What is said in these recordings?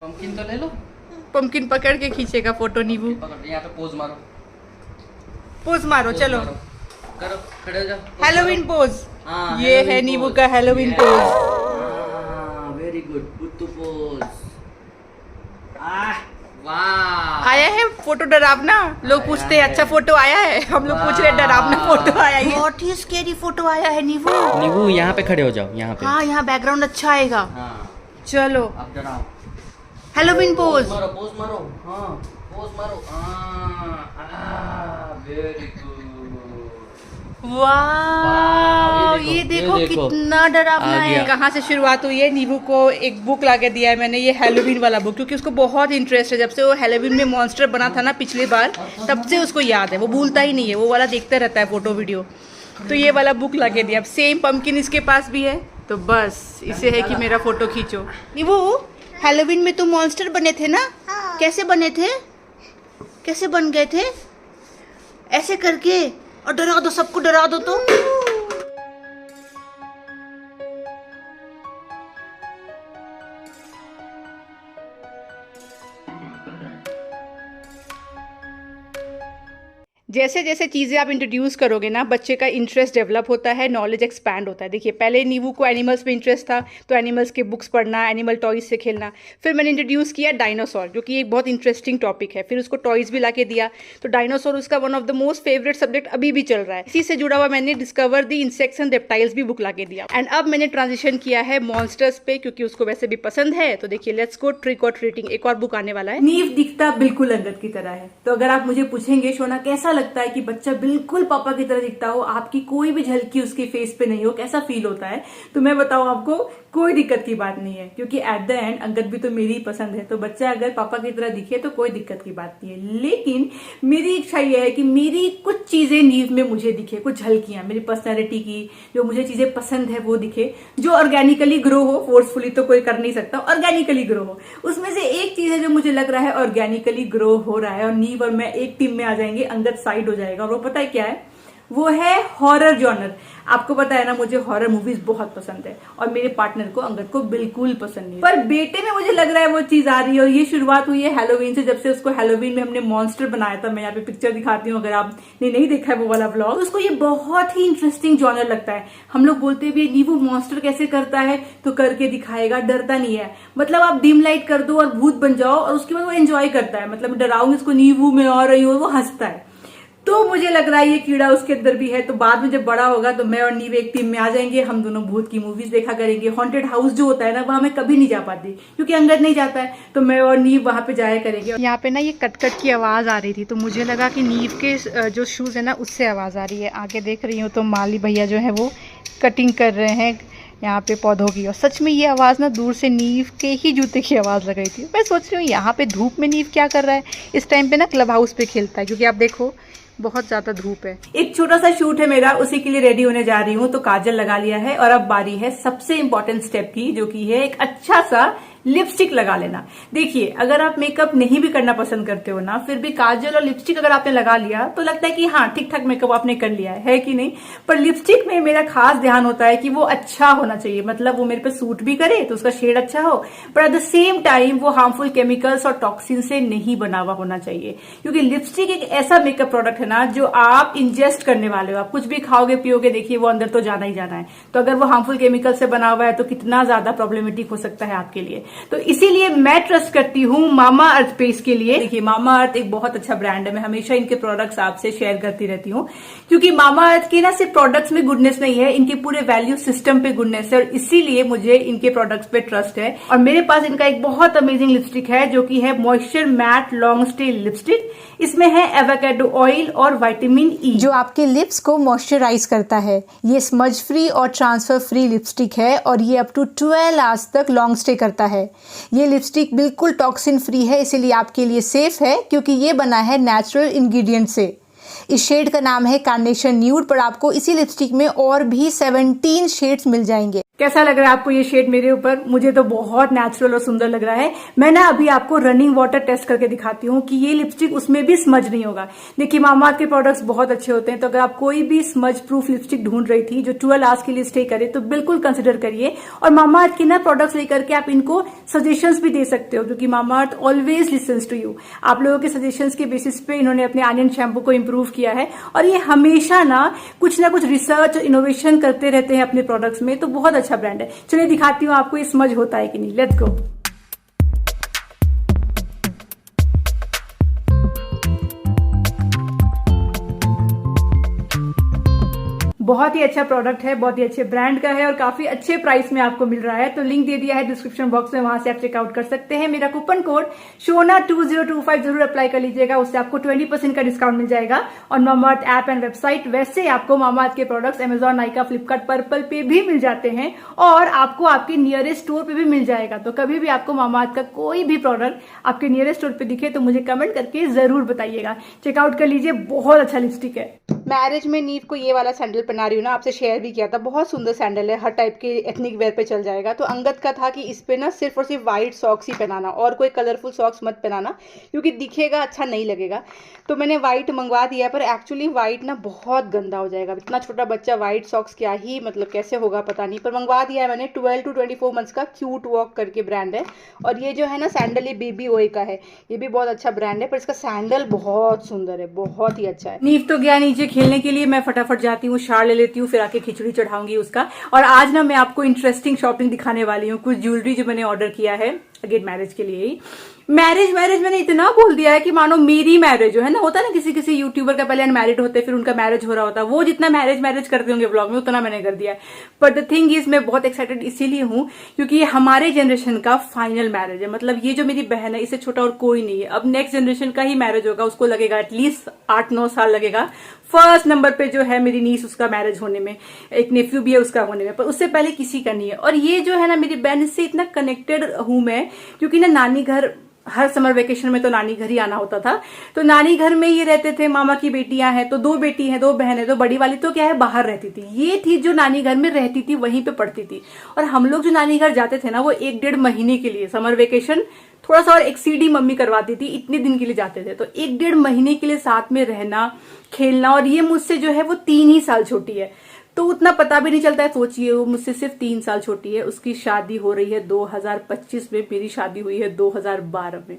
Pumpkin तो ले लो। Pumpkin पकड़ के खींचेगा फोटो नींबू। यहाँ पे पोज मारो, पोज मारो, चलो करो, खड़े हो जाओ। Halloween pose. हाँ, ये है नींबू का हेलोवीन पोज। वेरी गुड, बुद्धू पोज। वाह, आया है फोटो डरावना। लोग पूछते हैं अच्छा फोटो आया है, हम लोग पूछ रहे हैं डरावना फोटो आया है। बहुत ही स्कैरी फोटो आया है नींबू। नींबू यहाँ पे खड़े हो जाओ, यहाँ पे। हाँ, यहाँ बैकग्राउंड अच्छा आएगा। हाँ, चलो अब डराओ। Halloween pose. पोज मारो, हाँ, पोज मारो। Very good. वाह, ये देखो कितना डरावना है। कहाँ से शुरुआत हुई है? नींबू को एक बुक ला के दिया है मैंने, ये हेलोवीन वाला बुक, क्योंकि उसको बहुत इंटरेस्ट है। जब से वो हेलोवीन में मॉन्स्टर बना था ना पिछली बार, तब से उसको याद है। वो भूलता ही नहीं है, वो वाला देखता रहता है फोटो वीडियो। तो ये वाला बुक ला के दिया। अब सेम पंपकिन इसके पास भी है, तो बस इसे है कि मेरा फोटो खींचो। नींबू, हेलोवीन में तुम मॉन्स्टर बने थे ना? कैसे बने थे? कैसे बन गए थे? ऐसे करके, और डरा दो, सबको डरा दो तो। जैसे जैसे चीज़ें आप इंट्रोड्यूस करोगे ना, बच्चे का इंटरेस्ट डेवलप होता है, नॉलेज एक्सपैंड होता है। देखिए, पहले नींबू को एनिमल्स में इंटरेस्ट था, तो एनिमल्स के बुक्स पढ़ना, एनिमल टॉयज़ से खेलना। फिर मैंने इंट्रोड्यूस किया डायनासोर, जो कि एक बहुत इंटरेस्टिंग टॉपिक है। फिर उसको टॉयज़ भी ला के दिया, तो डायनासोर उसका one of the most favourite subject अभी भी चल रहा है। इसी से जुड़ा हुआ मैंने discover the insects and reptiles भी बुक ला के दिया। एंड अब मैंने ट्रांजिशन किया है मॉन्स्टर्स पे, क्योंकि उसको वैसे भी पसंद है। तो देखिए, लेट्स गो ट्रिक और ट्रीटिंग। एक और बुक आने वाला है। नींव दिखता बिल्कुल अंगद की तरह है। तो अगर आप मुझे पूछेंगे शोना कैसा लगता है कि बच्चा बिल्कुल पापा की तरह दिखता हो, आपकी कोई भी झलकी उसके फेस पे नहीं हो, कैसा फील होता है? तो मैं बताऊं आपको, कोई दिक्कत की बात नहीं है, क्योंकि एट द एंड अंगद भी तो मेरी ही पसंद है। तो बच्चा अगर पापा की तरह दिखे तो कोई दिक्कत की बात नहीं है। लेकिन मेरी इच्छा यह है कि मेरी कुछ चीजें नींव में मुझे दिखे, कुछ झलकियां मेरी पर्सनैलिटी की, जो मुझे चीजें पसंद है वो दिखे, जो ऑर्गेनिकली ग्रो हो। फोर्सफुली तो कोई कर नहीं सकता, ऑर्गेनिकली ग्रो हो। उसमें से एक चीज है जो मुझे लग रहा है ऑर्गेनिकली ग्रो हो रहा है, और नींव और मैं एक टीम में आ जाएंगे, अंगद साइड हो जाएगा। और वो पता है क्या है? वो है हॉरर जॉनर। आपको पता है ना, मुझे हॉरर मूवीज बहुत पसंद है, और मेरे पार्टनर को अंगद को बिल्कुल पसंद नहीं। पर बेटे में मुझे लग रहा है वो चीज आ रही है, और ये शुरुआत हुई है हेलोवीन से। जब से उसको हेलोवीन में हमने मॉन्स्टर बनाया था, मैं यहाँ पे पिक्चर दिखाती हूँ, अगर आपने नहीं देखा है वो वाला ब्लॉग, उसको ये बहुत ही इंटरेस्टिंग जॉनर लगता है। हम लोग बोलते भी नींबू मॉन्स्टर कैसे करता है, तो करके दिखाएगा, डरता नहीं है। मतलब आप डिम लाइट कर दो और भूत बन जाओ, और उसके बाद वो एंजॉय करता है। मतलब डराऊंगी इसको, नींबू में आ रही हूँ, वो हंसता है। तो मुझे लग रहा है ये कीड़ा उसके अंदर भी है। तो बाद में जब बड़ा होगा तो मैं और नींव एक टीम में आ जाएंगे, हम दोनों भूत की मूवीज देखा करेंगे। हॉन्टेड हाउस जो होता है ना, वहां मैं कभी नहीं जा पाती, क्योंकि अंगद नहीं जाता है, तो मैं और नींव वहां पे जाया करेंगे। यहाँ पे ना ये कट की आवाज आ रही थी, तो मुझे लगा कि नींव के जो शूज है ना, उससे आवाज आ रही है। आगे देख रही हूँ तो माली भैया जो है वो कटिंग कर रहे हैं यहाँ पे पौधों की, और सच में ये आवाज़ ना दूर से नींव के ही जूते की आवाज़ लग रही थी। मैं सोच रही हूँ यहाँ पे धूप में नींव क्या कर रहा है? इस टाइम पे ना क्लब हाउस पे खेलता है, क्योंकि आप देखो बहुत ज्यादा धूप है। एक छोटा सा शूट है मेरा, उसी के लिए रेडी होने जा रही हूँ। तो काजल लगा लिया है, और अब बारी है सबसे इंपॉर्टेंट स्टेप की, जो कि है एक अच्छा सा लिपस्टिक लगा लेना। देखिए, अगर आप मेकअप नहीं भी करना पसंद करते हो ना, फिर भी काजल और लिपस्टिक अगर आपने लगा लिया तो लगता है कि हाँ ठीक ठाक मेकअप आपने कर लिया है कि नहीं। पर लिपस्टिक में मेरा खास ध्यान होता है कि वो अच्छा होना चाहिए, मतलब वो मेरे पे सूट भी करे, तो उसका शेड अच्छा हो, पर एट द सेम टाइम वो हार्मफुल केमिकल्स और टॉक्सिन से नहीं बना हुआ होना चाहिए। क्योंकि लिपस्टिक एक ऐसा मेकअप प्रोडक्ट है ना, जो आप इंजेस्ट करने वाले हो। आप कुछ भी खाओगे पियोगे, देखिए वो अंदर तो जाना ही जाना है। तो अगर वो हार्मफुल केमिकल से बना हुआ है तो कितना ज्यादा प्रॉब्लमेटिक हो सकता है आपके लिए। तो इसीलिए मैं ट्रस्ट करती हूँ मामा अर्थ पे इसके लिए। देखिए, मामा अर्थ एक बहुत अच्छा ब्रांड है, मैं हमेशा इनके प्रोडक्ट्स आपसे शेयर करती रहती हूँ, क्योंकि मामा अर्थ के ना सिर्फ प्रोडक्ट्स में गुडनेस नहीं है, इनके पूरे वैल्यू सिस्टम पे गुडनेस है, और इसीलिए मुझे इनके प्रोडक्ट्स पे ट्रस्ट है। और मेरे पास इनका एक बहुत अमेजिंग लिपस्टिक है, जो कि है moisture mat long stay lipstick. इसमें है एवोकाडो ऑयल और विटामिन ई, जो आपके लिप्स को मॉइस्चराइज करता है। ये स्मज फ्री और ट्रांसफर फ्री लिपस्टिक है, और ये अप टू 12 आवर्स तक लॉन्ग स्टे करता है। ये लिपस्टिक बिल्कुल टॉक्सिन फ्री है, इसीलिए आपके लिए सेफ है, क्योंकि ये बना है नेचुरल इंग्रेडिएंट से। इस शेड का नाम है कार्नेशन न्यूड, पर आपको इसी लिपस्टिक में और भी 17 शेड्स मिल जाएंगे। कैसा लग रहा है आपको ये शेड मेरे ऊपर? मुझे तो बहुत नेचुरल और सुंदर लग रहा है। मैं ना अभी आपको रनिंग वाटर टेस्ट करके दिखाती हूँ कि ये लिपस्टिक उसमें भी स्मज नहीं होगा। देखिए मामाअर्थ के प्रोडक्ट्स बहुत अच्छे होते हैं, तो अगर आप कोई भी स्मज प्रूफ लिपस्टिक ढूंढ रही थी जो 12 आवर्स के लिए स्टे करे तो बिल्कुल कंसिडर करिए। और मामाअर्थ के ना प्रोडक्ट्स लेकर के आप इनको सजेशंस भी दे सकते हो, क्योंकि Mamaearth always listens to you. आप लोगों के सजेशंस के बेसिस पे इन्होंने अपने आनियन शैम्पू को इम्प्रूव किया है, और ये हमेशा ना कुछ रिसर्च इनोवेशन करते रहते हैं अपने प्रोडक्ट्स में, तो बहुत अच्छा ब्रांड है। चलिए दिखाती हूँ आपको ये स्मज होता है कि नहीं। Let's go. बहुत ही अच्छा प्रोडक्ट है, बहुत ही अच्छे ब्रांड का है और काफी अच्छे प्राइस में आपको मिल रहा है। तो लिंक दे दिया है डिस्क्रिप्शन बॉक्स में, वहां से आप चेकआउट कर सकते हैं। मेरा कूपन कोड शोना2025 जरूर अप्लाई कर लीजिएगा, उससे आपको 20% का डिस्काउंट मिल जाएगा। और मामाअर्थ ऐप एंड वेबसाइट, वैसे आपको मामाअर्थ के products Amazon, Nykaa, Flipkart, purple पे भी मिल जाते हैं, और आपको आपके नियरेस्ट स्टोर पे भी मिल जाएगा। तो कभी भी आपको मामाअर्थ का कोई भी प्रोडक्ट आपके नियरेस्ट स्टोर पे दिखे तो मुझे कमेंट करके जरूर बताइएगा। चेकआउट कर लीजिए, बहुत अच्छा लिपस्टिक है। मैरिज में नीव को ये वाला सैंडल पहना रही हूँ ना, आपसे शेयर भी किया था, बहुत सुंदर सैंडल है, हर टाइप के एथनिक वेयर पे चल जाएगा। तो अंगद का था कि इस पे ना सिर्फ और सिर्फ व्हाइट सॉक्स ही पहनाना, और कोई कलरफुल सॉक्स मत पहनाना क्योंकि दिखेगा अच्छा नहीं लगेगा। तो मैंने व्हाइट मंगवा दिया, पर एक्चुअली व्हाइट ना बहुत गंदा हो जाएगा। इतना छोटा बच्चा व्हाइट सॉक्स क्या ही मतलब कैसे होगा पता नहीं, पर मंगवा दिया है मैंने। 12 to 24 मंथ्स का क्यूट वॉक करके ब्रांड है। और ये जो है ना सैंडल, ये बेबी ओए का है, ये भी बहुत अच्छा ब्रांड है, पर इसका सैंडल बहुत सुंदर है, बहुत ही अच्छा है। नीव तो गया नीचे खेलने के लिए, मैं फटाफट जाती हूँ, शार ले लेती हूँ, फिर आके खिचड़ी चढ़ाऊंगी उसका। और आज ना मैं आपको इंटरेस्टिंग शॉपिंग दिखाने वाली हूँ, कुछ ज्वेलरी जो मैंने ऑर्डर किया है अगेन मैरिज के लिए ही। मैरिज मैंने इतना बोल दिया है कि मानो मेरी मैरिज है ना, होता है ना किसी किसी यूट्यूबर का पहले अनमैरिड होते फिर उनका मैरिज हो रहा होता है, वो जितना मैरिज करते होंगे व्लॉग में उतना मैंने कर दिया है। बट द थिंग इज मैं बहुत एक्साइटेड इसीलिए हूँ क्योंकि ये हमारे जनरेशन का फाइनल मैरिज है। मतलब ये जो मेरी बहन है इससे छोटा और कोई नहीं है। अब नेक्स्ट जनरेशन का ही मैरिज होगा, उसको लगेगा एटलीस्ट 8-9 साल लगेगा। फर्स्ट नंबर पे जो है मेरी नीस, उसका मैरिज होने में, एक नेफ्यू भी है उसका होने में, पर उससे पहले किसी का नहीं है। और ये जो है ना मेरी बहन, इससे इतना कनेक्टेड हूं मैं क्योंकि ना नानी घर, हर समर वेकेशन में तो नानी घर ही आना होता था। तो नानी घर में ये रहते थे, मामा की बेटियां हैं तो 2 बेटी हैं 2 बहन है, तो बड़ी वाली तो क्या है बाहर रहती थी, ये थी जो नानी घर में रहती थी, वहीं पे पढ़ती थी। और हम लोग जो नानी घर जाते थे ना वो 1-1.5 महीने के लिए, समर वेकेशन थोड़ा सा और एक्सीड ही मम्मी करवाती थी, इतने दिन के लिए जाते थे। तो 1-1.5 महीने के लिए साथ में रहना, खेलना। और ये मुझसे जो है वो 3 ही साल छोटी है, तो उतना पता भी नहीं चलता है। सोचिए वो मुझसे सिर्फ 3 साल छोटी है। उसकी शादी हो रही है 2025 में, मेरी शादी हुई है 2012 में।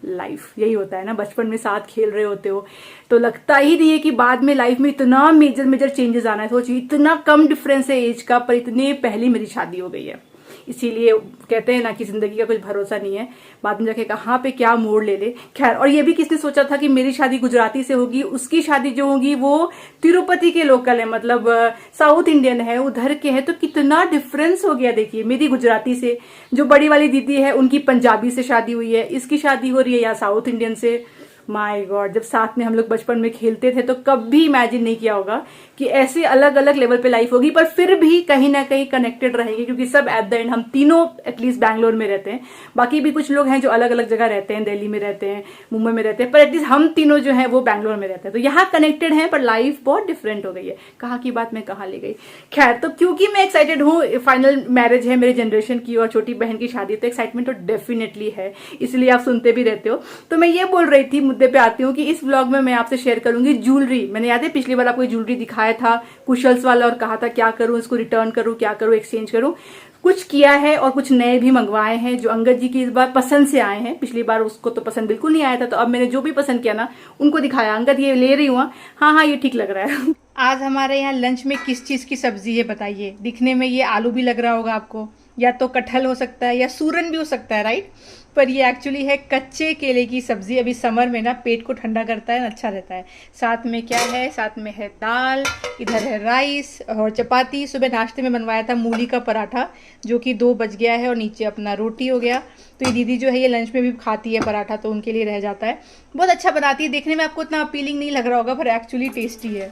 लाइफ यही होता है ना, बचपन में साथ खेल रहे होते हो तो लगता ही नहीं है कि बाद में लाइफ में इतना मेजर चेंजेस आना है। सोचिए इतना कम डिफरेंस है एज का, पर इतने पहले मेरी शादी हो गई है। इसीलिए कहते हैं ना कि जिंदगी का कुछ भरोसा नहीं है, बाद में जाके कहाँ पे क्या मोड़ ले ले। खैर, और ये भी किसने सोचा था कि मेरी शादी गुजराती से होगी, उसकी शादी जो होगी वो तिरुपति के लोकल है, मतलब साउथ इंडियन है, उधर के है। तो कितना डिफरेंस हो गया देखिए, मेरी गुजराती से, जो बड़ी वाली दीदी है उनकी पंजाबी से शादी हुई है, इसकी शादी हो रही है या साउथ इंडियन से। माय गॉड, जब साथ में हम लोग बचपन में खेलते थे तो कभी इमेजिन नहीं किया होगा कि ऐसे अलग अलग लेवल पे लाइफ होगी, पर फिर भी कहीं ना कहीं कनेक्टेड रहेंगे क्योंकि सब एट द एंड हम तीनों एटलीस्ट बैंगलोर में रहते हैं। बाकी भी कुछ लोग हैं जो अलग अलग जगह रहते हैं, दिल्ली में रहते हैं, मुंबई में रहते हैं, पर एटलीस्ट हम तीनों जो है वो बैंगलोर में रहते हैं। तो यहाँ कनेक्टेड है, पर लाइफ बहुत डिफरेंट हो गई है। कहाँ की बात मैं कहाँ ले गई। खैर, तो क्योंकि मैं एक्साइटेड हूँ, फाइनल मैरिज है मेरे जनरेशन की और छोटी बहन की शादी, तो एक्साइटमेंट तो डेफिनेटली है, इसलिए आप सुनते भी रहते हो। तो मैं ये बोल रही थी, मुद्दे पे आती हूँ कि इस व्लॉग में मैं आपसे शेयर करूंगी ज्वेलरी। मैंने याद है पिछली बार आपको ज्वेलरी दिखाया था कुशल्स वाला, और कहा था क्या करूं, इसको रिटर्न करूं, क्या करूं, एक्सचेंज करूं। कुछ किया है और कुछ नए भी मंगवाए हैं जो अंगद जी की इस बार पसंद से आए हैं। पिछली बार उसको तो पसंद बिल्कुल नहीं आया था, तो अब मैंने जो भी पसंद किया ना उनको दिखाया, अंगद ये ले रही हूँ, हाँ ये ठीक लग रहा है। आज हमारे यहाँ लंच में किस चीज की सब्जी है बताइए। दिखने में ये आलू भी लग रहा होगा आपको, या तो कटहल हो सकता है या सूरन भी हो सकता है, राइट। पर ये एक्चुअली है कच्चे केले की सब्जी। अभी समर में ना पेट को ठंडा करता है, अच्छा रहता है। साथ में क्या है, साथ में है दाल, इधर है राइस और चपाती। सुबह नाश्ते में बनवाया था मूली का पराठा जो कि 2 बज गया है, और नीचे अपना रोटी हो गया। तो ये दीदी जो है ये लंच में भी खाती है पराठा, तो उनके लिए रह जाता है। बहुत अच्छा बनाती है, देखने में आपको इतना अपीलिंग नहीं लग रहा होगा पर एक्चुअली टेस्टी है।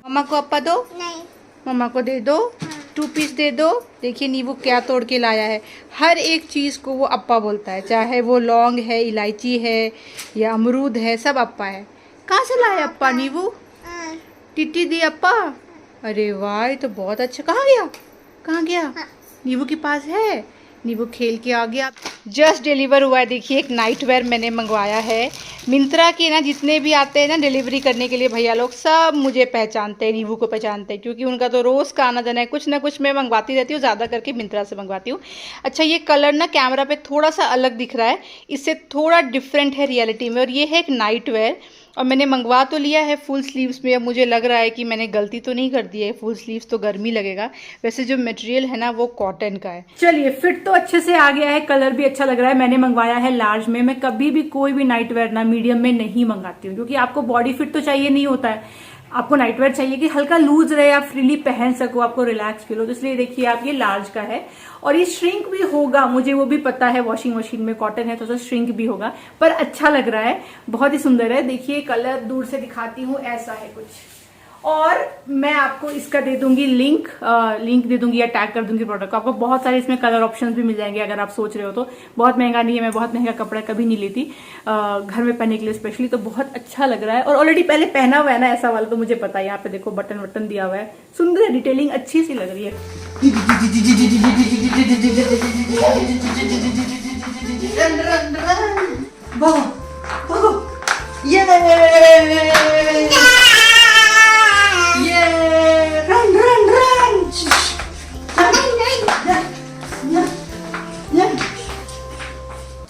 मम्मा को अप्पा दो। नहीं, मम्मा को दे दो, 2 पीस दे दो। देखिए नींबू क्या तोड़ के लाया है। हर एक चीज़ को वो अप्पा बोलता है, चाहे वो लौंग है, इलायची है या अमरूद है, सब अप्पा है। कहाँ से लाया अप्पा नींबू? टिट्टी दी अप्पा। अरे वाह, ये तो बहुत अच्छा। कहाँ गया? कहाँ गया? नींबू के पास है। नींबू खेल के आ गया। जस्ट डिलीवर हुआ है। देखिए एक नाइट वेयर मैंने मंगवाया है। मिंत्रा के ना जितने भी आते हैं ना डिलीवरी करने के लिए भैया लोग, सब मुझे पहचानते हैं, नींबू को पहचानते हैं, क्योंकि उनका तो रोज़ का आना जाना है। कुछ ना कुछ मैं मंगवाती रहती हूँ, ज़्यादा करके मिंत्रा से मंगवाती हूँ। अच्छा ये कलर ना कैमरा पे थोड़ा सा अलग दिख रहा है, इससे थोड़ा डिफरेंट है रियलिटी में। और ये है एक नाइट वेयर, और मैंने मंगवा तो लिया है फुल स्लीव्स में। अब मुझे लग रहा है कि मैंने गलती तो नहीं कर दी है, फुल स्लीव्स तो गर्मी लगेगा। वैसे जो मटेरियल है ना वो कॉटन का है। चलिए फिट तो अच्छे से आ गया है, कलर भी अच्छा लग रहा है। मैंने मंगवाया है लार्ज में। मैं कभी भी कोई भी नाइट वेयर ना मीडियम में नहीं मंगाती हूँ, क्योंकि आपको बॉडी फिट तो चाहिए नहीं होता है, आपको नाइट वेयर चाहिए कि हल्का लूज रहे, आप फ्रीली पहन सको, आपको रिलैक्स फील हो। तो इसलिए देखिए आप, ये लार्ज का है और ये श्रिंक भी होगा, मुझे वो भी पता है। वॉशिंग मशीन में कॉटन है तो श्रिंक भी होगा, पर अच्छा लग रहा है, बहुत ही सुंदर है। देखिए कलर दूर से दिखाती हूँ, ऐसा है कुछ। और मैं आपको इसका दे दूंगी लिंक दे दूंगी या टैग कर दूंगी प्रोडक्ट को। आपको बहुत सारे इसमें कलर ऑप्शंस भी मिल जाएंगे अगर आप सोच रहे हो तो। बहुत महंगा नहीं है, मैं बहुत महंगा कपड़ा कभी नहीं लेती घर में पहनने के लिए स्पेशली। तो बहुत अच्छा लग रहा है और ऑलरेडी पहले पहना हुआ है ना ऐसा वाला, तो मुझे पता है। यहाँ पे देखो बटन वटन दिया हुआ है, सुंदर है, डिटेलिंग अच्छी सी लग रही है।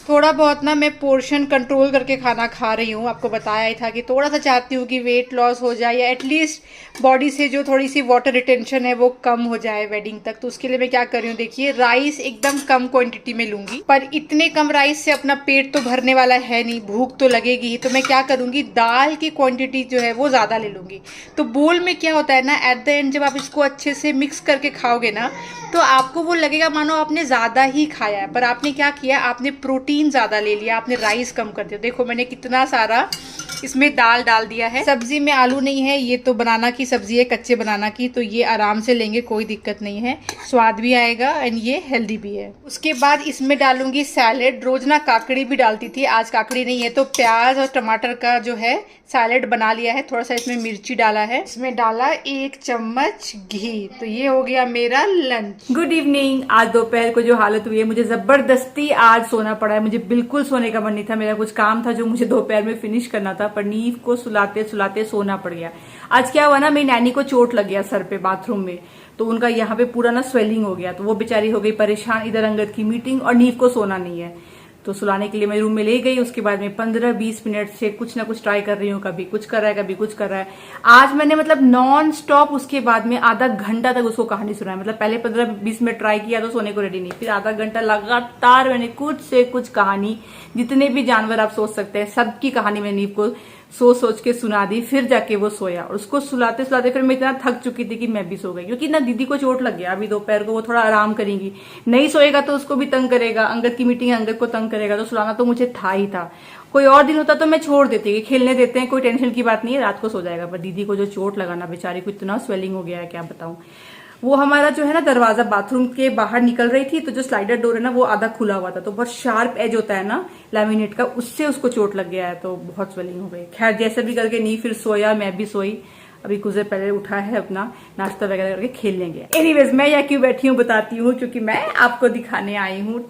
थोड़ा बहुत ना मैं पोर्शन कंट्रोल करके खाना खा रही हूँ। आपको बताया ही था कि थोड़ा सा चाहती हूँ कि वेट लॉस हो जाए, या एटलीस्ट बॉडी से जो थोड़ी सी वाटर रिटेंशन है वो कम हो जाए वेडिंग तक। तो उसके लिए मैं क्या कर रही हूँ, देखिए राइस एकदम कम क्वांटिटी में लूंगी, पर इतने कम राइस से अपना पेट तो भरने वाला है नहीं, भूख तो लगेगी ही। तो मैं क्या करूँगी, दाल की क्वान्टिटी जो है वो ज़्यादा ले लूँगी। तो बोल में क्या होता है ना, एट द एंड जब आप इसको अच्छे से मिक्स करके खाओगे ना, तो आपको वो लगेगा मानो आपने ज़्यादा ही खाया है, पर आपने क्या किया, आपने प्रोटीन ज़्यादा ले लिया, आपने राइस कम कर दिया। देखो मैंने कितना सारा इसमें दाल डाल दिया है। सब्जी में आलू नहीं है, ये तो बनाना की सब्जी है, कच्चे बनाना की, तो ये आराम से लेंगे, कोई दिक्कत नहीं है, स्वाद भी आएगा एंड ये हेल्दी भी है। उसके बाद इसमें डालूंगी सैलेड। रोज ना काकड़ी भी डालती थी, आज काकड़ी नहीं है, तो प्याज और टमाटर का जो है सैलेड बना लिया है। थोड़ा सा इसमें मिर्ची डाला है, इसमें डाला 1 चम्मच घी। तो ये हो गया मेरा लंच। Good evening. आज दोपहर को जो हालत हुई है, मुझे जबरदस्ती आज सोना पड़ा है। मुझे बिल्कुल सोने का मन नहीं था, मेरा कुछ काम था जो मुझे दोपहर में फिनिश करना था, पर नीव को सुलाते सुलाते सोना पड़ गया। आज क्या हुआ ना, मेरी नैनी को चोट लग गया सर पे बाथरूम में, तो उनका यहाँ पे पूरा ना स्वेलिंग हो गया, तो वो बेचारी हो गई परेशान। इधर अंगद की मीटिंग और नीव को सोना नहीं है, तो सुलाने के लिए मैं रूम में ले गई। उसके बाद में 15-20 मिनट से कुछ ना कुछ ट्राई कर रही हूँ, कभी कुछ कर रहा है कभी कुछ कर रहा है। आज मैंने मतलब नॉन स्टॉप उसके बाद में आधा घंटा तक उसको कहानी सुनाई। मतलब पहले 15-20 मिनट ट्राई किया तो सोने को रेडी नहीं, फिर आधा घंटा लगातार मैंने कुछ से कुछ कहानी, जितने भी जानवर आप सोच सकते हैं सबकी कहानी मैंने नीव को सोच के सुना दी। फिर जाके वो सोया, और उसको सुलाते सुलाते फिर मैं इतना थक चुकी थी कि मैं भी सो गई, क्योंकि ना दीदी को चोट लग गया। अभी दोपहर को वो थोड़ा आराम करेंगी, नहीं सोएगा तो उसको भी तंग करेगा, अंगद की मीटिंग है अंगद को तंग करेगा, तो सुलाना तो मुझे था ही था। कोई और दिन होता तो मैं छोड़ देती कि खेलने देते हैं, कोई टेंशन की बात नहीं है, रात को सो जाएगा। पर दीदी को जो चोट लगाना, बेचारी को इतना स्वेलिंग हो गया है क्या बताऊं। वो हमारा जो है ना दरवाजा बाथरूम के बाहर निकल रही थी, तो जो स्लाइडर डोर है ना वो आधा खुला हुआ था, तो बहुत शार्प एज होता है ना लैमिनेट का, उससे उसको चोट लग गया है, तो बहुत स्वेलिंग हो गई। खैर जैसे भी करके नहीं, फिर सोया, मैं भी सोई। अभी कुछ देर पहले उठा है, अपना नाश्ता वगैरह करके खेल लेंगे। एनीवेज मैं यहाँ क्यों बैठी हूँ बताती हूँ, क्योंकि मैं आपको दिखाने आई हूँ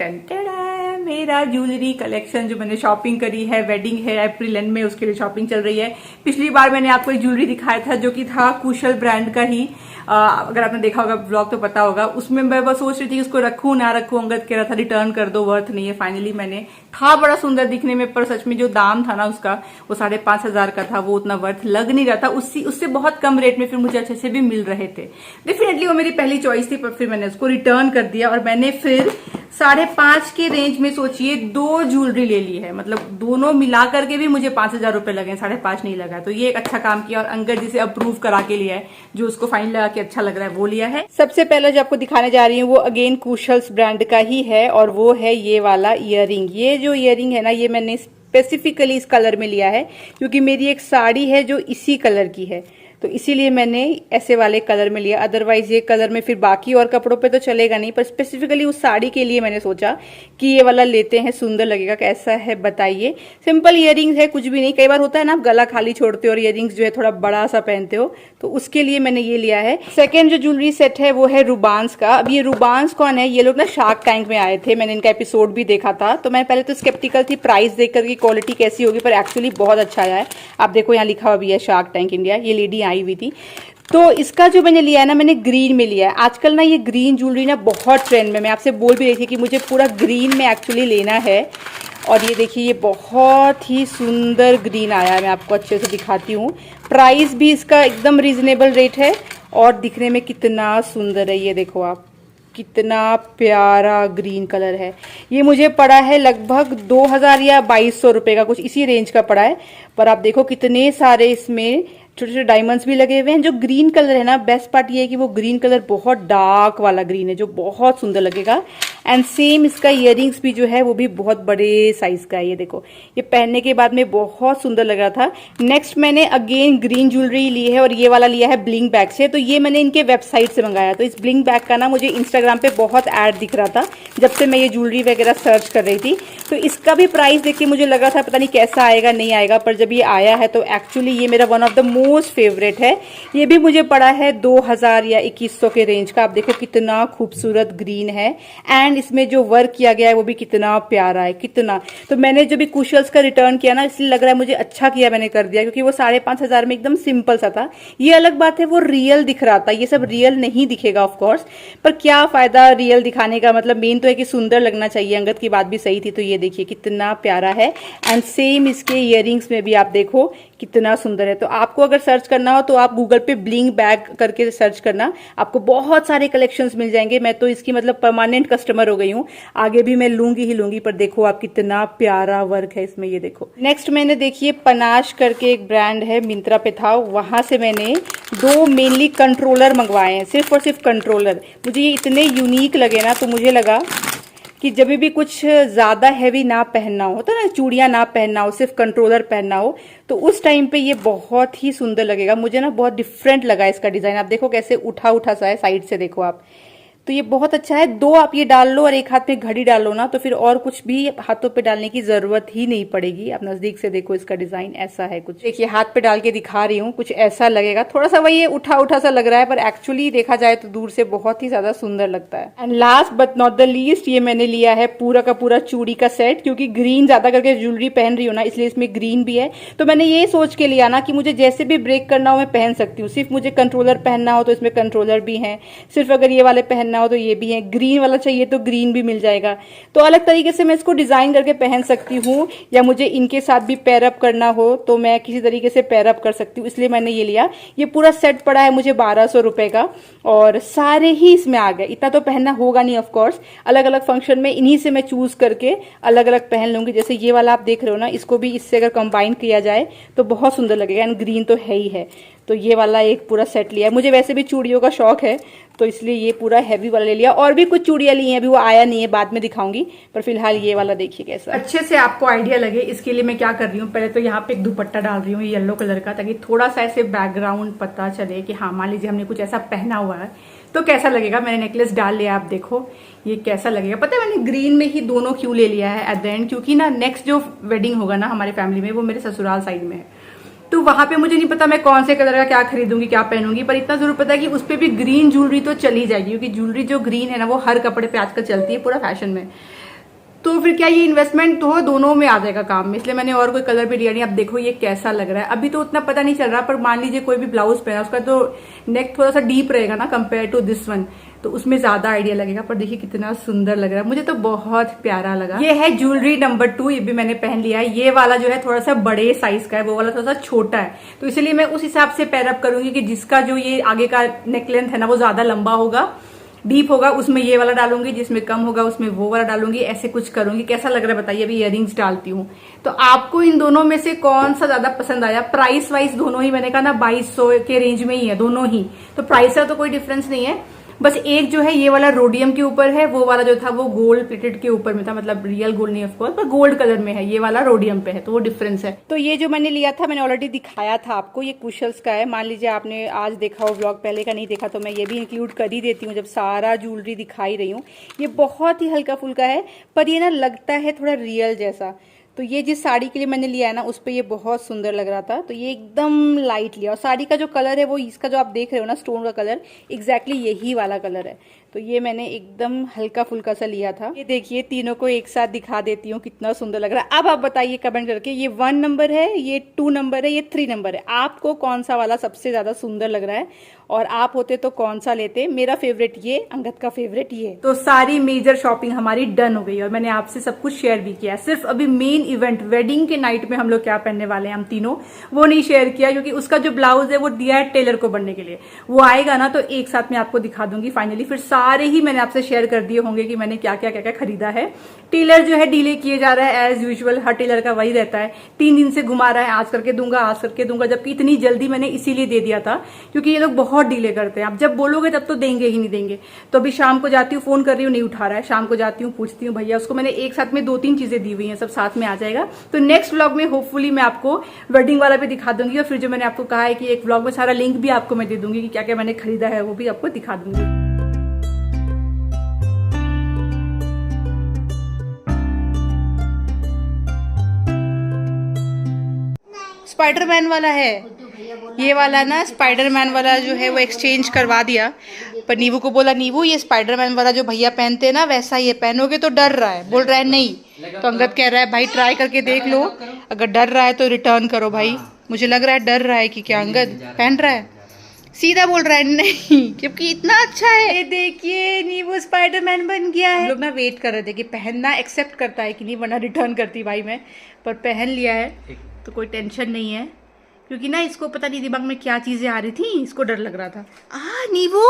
मेरा ज्वेलरी कलेक्शन जो मैंने शॉपिंग करी है। वेडिंग है अप्रैल एंड में, उसके लिए शॉपिंग चल रही है। पिछली बार मैंने आपको एक ज्वेलरी दिखाया था जो कि था कुशल ब्रांड का ही, अगर आपने देखा होगा ब्लॉग तो पता होगा। उसमें मैं बस सोच रही थी उसको रखूं ना रखूं, अंगद कह रहा था रिटर्न कर दो, वर्थ नहीं है। फाइनली मैंने, था बड़ा सुंदर दिखने में, पर सच में जो दाम था ना उसका, वो 5,500 का था, वो उतना वर्थ लग नहीं रहा था। उससे बहुत कम रेट में फिर मुझे अच्छे से भी मिल रहे थे। डेफिनेटली वो मेरी पहली चॉइस थी, पर फिर मैंने उसको रिटर्न कर दिया। और मैंने फिर 5,500 के रेंज में सोचिए 2 ज्वेलरी ले ली है, मतलब दोनों मिला करके भी मुझे 5,000 रुपए लगे, 5,500 नहीं लगा। तो ये एक अच्छा काम किया, और अंगद जिसे अप्रूव करा के लिया है, जो उसको फाइन लगा के अच्छा लग रहा है वो लिया है। सबसे पहले जो आपको दिखाने जा रही हूँ वो अगेन कुशल्स ब्रांड का ही है, और वो है ये वाला ईयरिंग। ये जो ईयरिंग है ना, ये मैंने स्पेसिफिकली इस कलर में लिया है, क्योंकि मेरी एक साड़ी है जो इसी कलर की है। तो इसीलिए मैंने ऐसे वाले कलर में लिया। अदरवाइज ये कलर में फिर बाकी और कपड़ों पे तो चलेगा नहीं, पर स्पेसिफिकली उस साड़ी के लिए मैंने सोचा कि ये वाला लेते हैं, सुंदर लगेगा। कैसा है बताइए। सिंपल इयररिंग्स है, कुछ भी नहीं। कई बार होता है ना आप गला खाली छोड़ते हो और इयररिंग्स जो है थोड़ा बड़ा सा पहनते हो, तो उसके लिए मैंने ये लिया है। सेकेंड जो ज्वेलरी सेट है वो है रूबांस का। अब ये रूबांस कौन है, ये लोग ना शार्क टैंक में आए थे, मैंने इनका एपिसोड भी देखा था। तो मैं पहले तो स्केप्टिकल थी प्राइस देखकर की क्वालिटी कैसी होगी, पर एक्चुअली बहुत अच्छा आया है। आप देखो यहाँ लिखा हुआ भी है शार्क टैंक इंडिया, ये लेडी आई हुई थी। तो इसका जो मैंने लिया है ना, मैंने ग्रीन में लिया है। आजकल ना ये ग्रीन ज्वेलरी ना बहुत ट्रेंड में, मैं आपसे बोल भी रही थी कि मुझे पूरा ग्रीन में एक्चुअली लेना है। और ये देखिए ये बहुत ही सुंदर ग्रीन आया है, मैं आपको अच्छे से दिखाती हूँ। प्राइस भी इसका एकदम रीजनेबल रेट है और दिखने में कितना सुंदर है। ये देखो आप, कितना प्यारा ग्रीन कलर है। ये मुझे पड़ा है लगभग 2000 या 2200 रुपये का, कुछ इसी रेंज का पड़ा है। पर आप देखो कितने सारे इसमें छोटे छोटे डायमंड्स भी लगे हुए हैं। जो ग्रीन कलर है ना, बेस्ट पार्ट ये है कि वो ग्रीन कलर बहुत डार्क वाला ग्रीन है, जो बहुत सुंदर लगेगा। एंड सेम इसका इयररिंग्स भी जो है वो भी बहुत बड़े साइज का है। ये देखो, ये पहनने के बाद में बहुत सुंदर लग रहा था। नेक्स्ट मैंने अगेन ग्रीन ज्वेलरी ली है और ये वाला लिया है ब्लिंक बैग से। तो ये मैंने इनके वेबसाइट से मंगाया। तो इस ब्लिंक बैग का ना मुझे इंस्टाग्राम पे बहुत ऐड दिख रहा था जब से मैं ये ज्वेलरी वगैरह सर्च कर रही थी। तो इसका भी प्राइस देख के मुझे लग रहा था पता नहीं कैसा आएगा नहीं आएगा, पर जब ये आया है तो एक्चुअली ये मेरा one of the most favourite है। ये भी मुझे पड़ा है 2000 या 2100 के रेंज का। आप देखो कितना खूबसूरत ग्रीन है एंड इसमें जो वर्क किया गया है वो भी कितना प्यारा है, कितना। तो मैंने जब भी कुशल्स का रिटर्न किया ना, इसलिए लग रहा है मुझे अच्छा किया मैंने कर दिया, क्योंकि वो 5500 में एकदम सिंपल सा था। ये अलग बात है वो रियल दिख रहा था, ये सब रियल नहीं दिखेगा ऑफ कोर्स, पर क्या फायदा रियल दिखाने का, मतलब मेन तो है कि सुंदर लगना चाहिए। अंगद की बात भी सही थी। तो ये देखिए कितना प्यारा है एंड सेम इसके इयररिंग्स में भी आप देखो कितना सुंदर है। तो आपको अगर सर्च करना हो तो आप गूगल पे ब्लिंक बैग करके सर्च करना, आपको बहुत सारे कलेक्शंस मिल जाएंगे। मैं तो इसकी मतलब परमानेंट कस्टमर हो गई हूँ, आगे भी मैं लूंगी ही लूंगी। पर देखो आप कितना प्यारा वर्क है इसमें, ये देखो। नेक्स्ट मैंने देखिए पनाश करके एक ब्रांड है, मिंत्रा पे था, वहां से मैंने 2 मेनली कंट्रोलर मंगवाए हैं, सिर्फ और सिर्फ कंट्रोलर। मुझे ये इतने यूनिक लगे ना, तो मुझे लगा कि जब भी कुछ ज़्यादा हैवी ना पहनना हो, तो ना चूड़ियाँ ना पहनना हो, सिर्फ कंट्रोलर पहनना हो, तो उस टाइम पे ये बहुत ही सुंदर लगेगा। मुझे ना बहुत डिफरेंट लगा इसका डिज़ाइन। आप देखो कैसे उठा उठा सा है, साइड से देखो आप, तो ये बहुत अच्छा है। 2 आप ये डाल लो और एक हाथ में घड़ी डाल लो ना, तो फिर और कुछ भी हाथों पे डालने की जरूरत ही नहीं पड़ेगी। आप नजदीक से देखो, इसका डिजाइन ऐसा है कुछ। देखिए हाथ पे डाल के दिखा रही हूँ, कुछ ऐसा लगेगा। थोड़ा सा वही उठा उठा सा लग रहा है, पर एक्चुअली देखा जाए तो दूर से बहुत ही ज्यादा सुंदर लगता है। And last but not the least, ये मैंने लिया है पूरा का पूरा चूड़ी का सेट, क्योंकि ग्रीन ज्यादा करके ज्वेलरी पहन रही हूँ ना, इसलिए इसमें ग्रीन भी है। तो मैंने ये सोच के लिया ना कि मुझे जैसे भी ब्रेक करना हो मैं पहन सकती हूँ। सिर्फ मुझे कंट्रोलर पहनना हो तो इसमें कंट्रोलर भी है, सिर्फ अगर ये वाले पहनना हो तो ये भी है, ग्रीन वाला चाहिए तो ग्रीन भी मिल जाएगा। तो अलग तरीके से मैं इसको डिजाइन करके पहन सकती हूँ, या मुझे इनके साथ भी पैरअप करना हो तो मैं किसी तरीके से पैरअप कर सकती हूँ, इसलिए मैंने ये लिया। ये पूरा सेट पड़ा है मुझे 1200 रुपए का और सारे ही इसमें आ गए। इतना तो पहनना होगा नहीं ऑफ कोर्स, अलग अलग फंक्शन में इन्हीं से मैं चूज करके अलग अलग पहन लूंगी। जैसे ये वाला आप देख रहे हो ना, इसको भी इससे अगर कंबाइन किया जाए तो बहुत सुंदर लगेगा। एंड ग्रीन तो है ही है, तो ये वाला एक पूरा सेट लिया है। मुझे वैसे भी चूड़ियों का शौक है, तो इसलिए ये पूरा हैवी वाला ले लिया। और भी कुछ चूड़ियां ली हैं, अभी वो आया नहीं है, बाद में दिखाऊंगी, पर फिलहाल ये वाला देखिए कैसा। अच्छे से आपको आइडिया लगे इसके लिए मैं क्या कर रही हूँ, पहले तो यहाँ पे एक दुपट्टा डाल रही हूँ येलो कलर का, ताकि थोड़ा सा ऐसे बैकग्राउंड पता चले कि हाँ मान लीजिए हमने कुछ ऐसा पहना हुआ है तो कैसा लगेगा। मैंने नेकलेस डाल लिया, आप देखो ये कैसा लगेगा। पता है मैंने ग्रीन में ही दोनों क्यों ले लिया है एट द एंड, क्योंकि ना नेक्स्ट जो वेडिंग होगा ना हमारे फैमिली में, वो मेरे ससुराल साइड में है। तो वहां पे मुझे नहीं पता मैं कौन से कलर का क्या खरीदूंगी, क्या पहनूंगी, पर इतना जरूर पता है कि उस पे भी ग्रीन ज्वेलरी तो चली जाएगी, क्योंकि ज्वेलरी जो ग्रीन है ना वो हर कपड़े पे आजकल चलती है पूरा फैशन में। तो फिर क्या ये इन्वेस्टमेंट तो दोनों में आ जाएगा काम में, इसलिए मैंने और कोई कलर भी लिया नहीं। अब देखो ये कैसा लग रहा है, अभी तो उतना पता नहीं चल रहा, पर मान लीजिए कोई भी ब्लाउज पहना उसका तो नेक थोड़ा सा डीप रहेगा ना कंपेयर टू दिस वन, तो उसमें ज्यादा आइडिया लगेगा। पर देखिए कितना सुंदर लग रहा है, मुझे तो बहुत प्यारा लगा। ये है ज्वेलरी नंबर 2, ये भी मैंने पहन लिया है। ये वाला जो है थोड़ा सा बड़े साइज का है, वो वाला थोड़ा सा छोटा है, तो इसलिए मैं उस हिसाब से पैरअप करूंगी कि जिसका जो ये आगे का नेक लेंथ है ना वो ज्यादा लंबा होगा, डीप होगा, उसमें ये वाला डालूंगी, जिसमें कम होगा उसमें वो वाला डालूंगी, ऐसे कुछ करूंगी। कैसा लग रहा है बताइए। अभी इयररिंग्स डालती हूँ, तो आपको इन दोनों में से कौन सा ज्यादा पसंद आया। प्राइस वाइज दोनों ही मैंने कहा ना 2200 के रेंज में ही है दोनों ही, तो प्राइस का तो कोई डिफरेंस नहीं है। बस एक जो है ये वाला रोडियम के ऊपर है, वो वाला जो था वो गोल्ड प्लेटेड के ऊपर में था, मतलब रियल गोल्ड नहीं ऑफ कोर्स, पर गोल्ड कलर में है, ये वाला रोडियम पे है, तो वो डिफरेंस है। तो ये जो मैंने लिया था मैंने ऑलरेडी दिखाया था आपको, ये कुशल्स का है। मान लीजिए आपने आज देखा हो व्लॉग, पहले का नहीं देखा तो मैं ये भी इंक्लूड कर ही देती हूँ जब सारा ज्वेलरी दिखाई रही हूँ। ये बहुत ही हल्का फुल्का है, पर ये ना लगता है थोड़ा रियल जैसा। तो ये जिस साड़ी के लिए मैंने लिया है ना, उस पर ये बहुत सुंदर लग रहा था, तो ये एकदम लाइट लिया। और साड़ी का जो कलर है वो इसका जो आप देख रहे हो ना स्टोन का कलर, एग्जैक्टली यही वाला कलर है। तो ये मैंने एकदम हल्का फुल्का सा लिया था। ये देखिए तीनों को एक साथ दिखा देती हूँ कितना सुंदर लग रहा है। अब आप बताइए कमेंट करके, ये 1 नंबर है, ये 2 नंबर है, ये 3 नंबर है, आपको कौन सा वाला सबसे ज्यादा सुंदर लग रहा है और आप होते तो कौन सा लेते? मेरा फेवरेट ये, अंगद का फेवरेट ये। तो सारी मेजर शॉपिंग हमारी डन हो गई और मैंने आपसे सब कुछ शेयर भी किया। सिर्फ अभी मेन इवेंट वेडिंग के नाइट में हम लोग क्या पहनने वाले हैं हम तीनों, वो नहीं शेयर किया, क्योंकि उसका जो ब्लाउज है वो दिया है टेलर को बनने के लिए। वो आएगा ना तो एक साथ में आपको दिखा दूंगी फाइनली। फिर सारे ही मैंने आपसे शेयर कर दिए होंगे कि मैंने क्या क्या खरीदा है। टेलर जो है डिले किए जा रहा है एज यूजुअल, हर टेलर का वही रहता है, 3 दिन से घुमा रहा है, आज करके दूंगा आज करके दूंगा, जबकि इतनी जल्दी मैंने इसीलिए दे दिया था क्योंकि ये लोग बहुत डिले करते हैं। आप जब बोलोगे तब तो देंगे ही नहीं देंगे। तो अभी शाम को जाती हूँ, फोन कर रही हूँ नहीं उठा रहा है, शाम को जाती हूँ पूछती हूँ भैया, उसको मैंने एक साथ में 2-3 चीजें दी हुई हैं, सब साथ में आ जाएगा। तो नेक्स्ट व्लॉग में होपफुली मैं आपको वेडिंग वाला भी दिखा दूंगी और फिर जो मैंने आपको कहा है कि एक व्लॉग में सारा लिंक भी आपको मैं दे दूंगी कि क्या क्या मैंने खरीदा है, वो भी आपको दिखा दूंगी। स्पाइडरमैन वाला है ये वाला ना, स्पाइडरमैन वाला जो है वो एक्सचेंज करवा दिया, पर नीवू को बोला नीवू ये स्पाइडरमैन वाला जो भैया पहनते हैं ना वैसा ये पहनोगे तो डर रहा है, बोल रहा है नहीं। तो अंगद कह रहा है भाई ट्राई करके देख लो, अगर डर रहा है तो रिटर्न करो भाई। मुझे लग रहा है डर रहा है कि क्या अंगद पहन रहा है, सीधा बोल रहा है नहीं, क्योंकि इतना अच्छा है। ये देखिए नीवू स्पाइडरमैन बन गया है। लोग ना वेट कर रहे थे कि पहनना एक्सेप्ट करता है कि नहीं, वरना रिटर्न करती भाई मैं, पर पहन लिया है तो कोई टेंशन नहीं है, क्योंकि ना इसको पता नहीं दिमाग में क्या चीजें आ रही थी, इसको डर लग रहा था। नीवू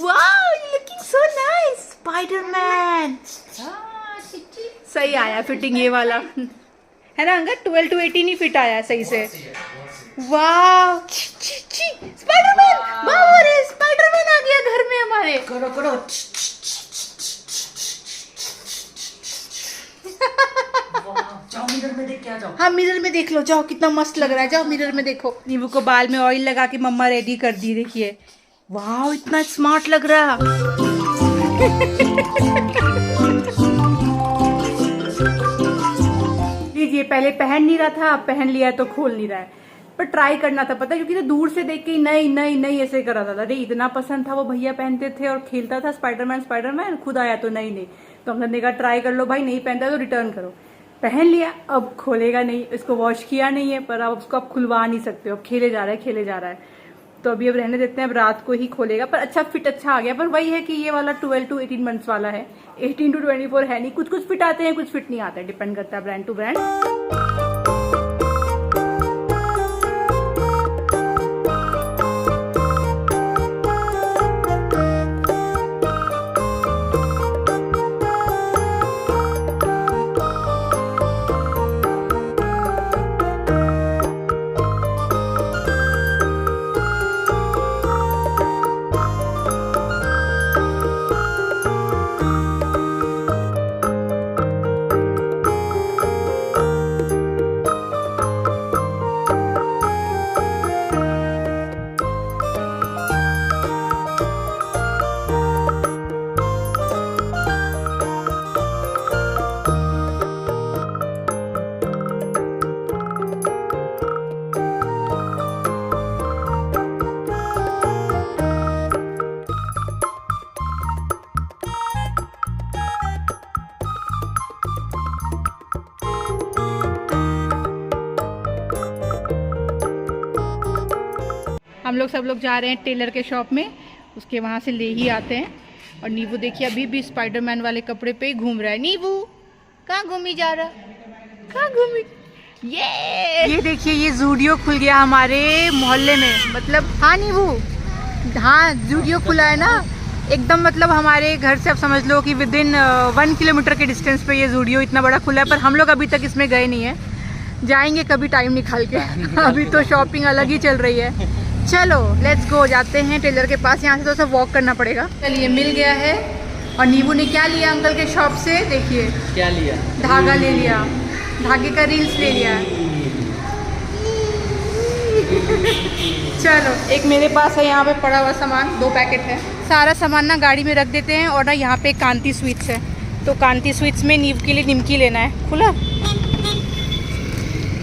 wow looking so nice Spiderman, सही आया फिटिंग ये वाला है ना अंगद, 12 to 18 ही फिट आया सही से। वाह स्पाइडरमैन, स्पाइडरमैन आ गया घर में हमारे। करो करो जाओ मिरर में देख के आ जाओ। हाँ मिरर में देख लो, जाओ कितना मस्त लग रहा है, जाओ मिरर में देखो। नींबू को बाल में ऑयल लगा के मम्मा रेडी कर दी, देखिए वाह इतना स्मार्ट लग रहा। लीजिए पहले पहन नहीं रहा था, अब पहन लिया है तो खोल नहीं रहा है, पर ट्राई करना था पता है, क्योंकि तो दूर से देख के नहीं नहीं नहीं ऐसे कर रहा था। अरे इतना पसंद था, वो भैया पहनते थे और खेलता था स्पाइडरमैन, खुद आया तो नहीं नहीं, तो हमने कहा ट्राई कर लो भाई, नहीं पहनता तो रिटर्न करो। पहन लिया, अब खोलेगा नहीं, इसको वॉश किया नहीं है, पर अब उसको आप खुलवा नहीं सकते हो, अब खेले जा रहा है। तो अभी अब रहने देते हैं, अब रात को ही खोलेगा। पर अच्छा फिट अच्छा आ गया, पर वही है कि ये वाला 12 to 18 मंथ्स वाला है, 18 to 24 है नहीं। कुछ कुछ फिट आते हैं, कुछ फिट नहीं आते, डिपेंड करता है ब्रांड टू ब्रांड। हम लोग सब लोग जा रहे हैं टेलर के शॉप में, उसके वहाँ से ले ही आते हैं। और नीवू देखिए अभी भी स्पाइडरमैन वाले कपड़े पे ही घूम रहा है। नीवू कहाँ घूमी जा रहा, कहाँ घूमी? ये देखिए ये जूडियो खुल गया हमारे मोहल्ले में, मतलब हाँ नीवू, हाँ जूडियो खुला है ना एकदम, मतलब हमारे घर से आप समझ लो कि विदिन 1 किलोमीटर के डिस्टेंस पे ये जूडियो इतना बड़ा खुला है। पर हम लोग अभी तक इसमें गए नहीं है, जाएंगे कभी टाइम निकाल के। अभी तो शॉपिंग अलग ही चल रही है, चलो लेट्स गो, जाते हैं टेलर के पास। यहाँ से तो सब वॉक करना पड़ेगा। चलिए मिल गया है। और नीबू ने क्या लिया अंकल के शॉप से, देखिए क्या लिया? धागा ले लिया, धागे का रील्स ले लिया। चलो एक मेरे पास है यहाँ पे पड़ा हुआ सामान, 2 पैकेट है। सारा सामान ना गाड़ी में रख देते हैं। और ना यहाँ पे कांति स्वीट्स है, तो कांति स्वीट्स में नींव के लिए निमकी लेना है, खुला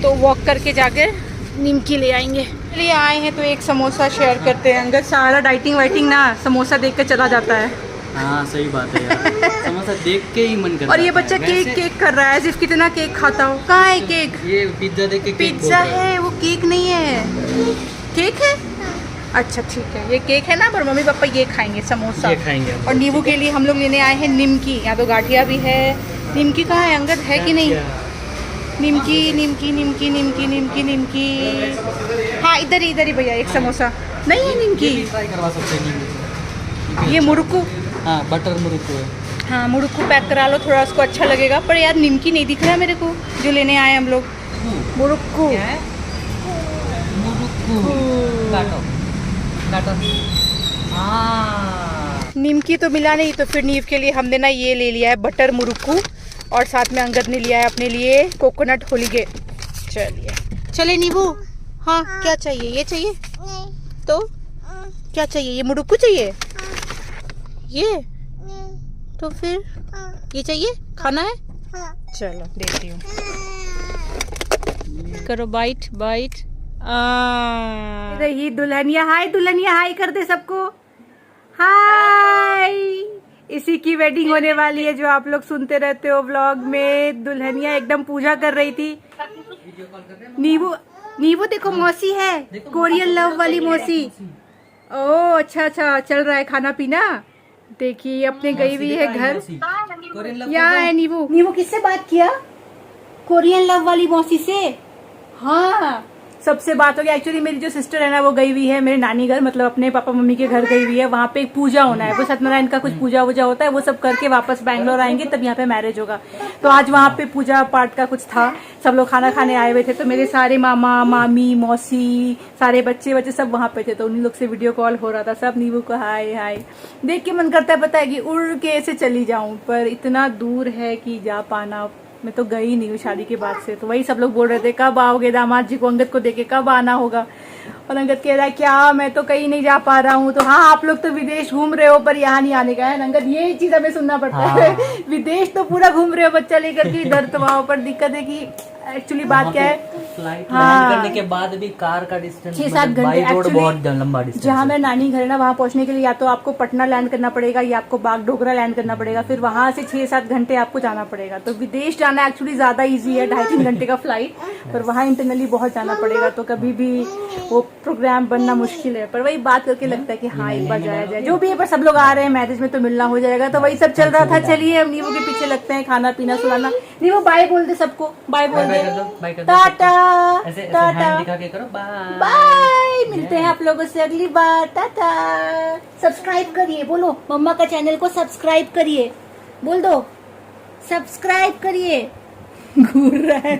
तो वॉक करके जाकर निमकी ले आएंगे। चलिए आए हैं तो एक समोसा शेयर करते हैं। अंदर सारा डाइटिंग वाइटिंग ना समोसा देख कर चला जाता है। हाँ सही बात है यार, समोसा देख के ही मन करता है। और ये बच्चा केक कर रहा है, सिर्फ कितना केक खाता हो। कहाँ है केक? ये पिज्जा देख के पिज्जा है, वो केक नहीं है। केक है? अच्छा ठीक है, ये केक है ना, पर मम्मी पापा ये खाएंगे समोसा। ये खाएंगे। और नींबू के लिए हम लोग लेने आए हैं निमकी। यहाँ तो गाठिया भी है। निमकी कहाँ है अंगद, है कि नहीं? निमकी निमकी निमकी निमकी निमकी निमकी, हाँ इधर ही भैया, एक समोसा नहीं है निमकी। ट्राई करवा सकते हैं। ये मुरुक्कू, हाँ बटर मुरुक्कू है। हाँ मुरुक्कू पैक करा लो, थोड़ा उसको अच्छा लगेगा। पर यार निमकी नहीं दिख रहा है मेरे को, जो लेने आए हम लोग। मुरुक्कू निमकी तो मिला नहीं, तो फिर नीव के लिए हमने ना ये ले लिया है बटर मुरुक्कू। और साथ में अंगद ने लिया है अपने लिए कोकोनट होलीगे। चले नीबू, हाँ क्या चाहिए? ये चाहिए? तो क्या चाहिए? ये मुरुक्कू चाहिए? ये तो फिर ये चाहिए, खाना है? चलो देती हूँ, करो बाइट बाइट। रही दुल्हनिया, हाय दुल्हनिया, हाय कर दे सबको, हाय। इसी की वेडिंग होने वाली है, जो आप लोग सुनते रहते हो व्लॉग में। दुल्हनिया एकदम पूजा कर रही थी। नीबू देखो मौसी है, कोरियन लव वाली मौसी। ओह अच्छा अच्छा, चल रहा है खाना पीना। देखिए अपने गई हुई है घर। यहाँ है नीबू किससे बात किया? कोरियन लव वाली मौसी से। हाँ सबसे बात हो गई। एक्चुअली मेरी जो सिस्टर है ना, वो गई हुई है मेरे नानी घर, मतलब अपने पापा मम्मी के घर गई हुई है। वहाँ पे एक पूजा होना है, वो सत्यनारायण का कुछ पूजा वूजा होता है, वो सब करके वापस बैंगलोर आएंगे, तब यहाँ पे मैरिज होगा। तो आज वहाँ पे पूजा पाठ का कुछ था, सब लोग खाना खाने आए हुए थे। तो मेरे सारे मामा मामी मौसी सारे बच्चे सब वहाँ पे थे, तो उन्हीं लोग से वीडियो कॉल हो रहा था। सब नींबू को हाय हाय देख के मन करता है, पता है कि उड़ के ऐसे चली जाऊं, पर इतना दूर है कि जा पाना। मैं तो गई नहीं हूँ शादी के बाद से। तो वही सब लोग बोल रहे थे कब आओगे दामाद जी को, अंगद को देखे कब आना होगा। और अंगद कह रहा है क्या मैं तो कहीं नहीं जा पा रहा हूँ। तो हाँ आप लोग तो विदेश घूम रहे हो, पर यहाँ नहीं आने का है अंगद, ये चीज हमें सुनना पड़ता है। विदेश तो पूरा घूम रहे हो बच्चा लेकर के, इधर तो वहाँ पर दिक्कत है कि एक्चुअली बात क्या है, फ्लाइट लैंड करने के बाद भी कार का डिस्टेंस 6-7 घंटे बहुत लंबा डिस्टेंस। जहाँ मेरा नानी घर है ना, वहाँ पहुँचने के लिए या तो आपको पटना लैंड करना पड़ेगा या आपको बागडोगरा लैंड करना पड़ेगा, फिर वहाँ से 6-7 घंटे आपको जाना पड़ेगा। तो विदेश जाना एक्चुअली ज्यादा इजी है, 2.5-3 घंटे का फ्लाइट, पर वहाँ इंटरनली बहुत जाना पड़ेगा। तो कभी भी वो प्रोग्राम बनना मुश्किल है, पर वही बात करके लगता है कि हाँ एक बार जाया जाए। जो भी है, पर सब लोग आ रहे हैं मैरिज में तो मिलना हो जाएगा। तो वही सब चल रहा था। चलिए हम नींबू के पीछे लगते हैं, खाना पीना सुलाना। नींबू बाय बोल दे सबको, बाय बोल दे, टाटा टाटा दिखा के करो, बाय बाय। मिलते हैं आप लोगों से अगली बार, टाटा। सब्सक्राइब करिए, बोलो मम्मा का चैनल को सब्सक्राइब करिए, बोल दो सब्सक्राइब करिए। घूर रहा है।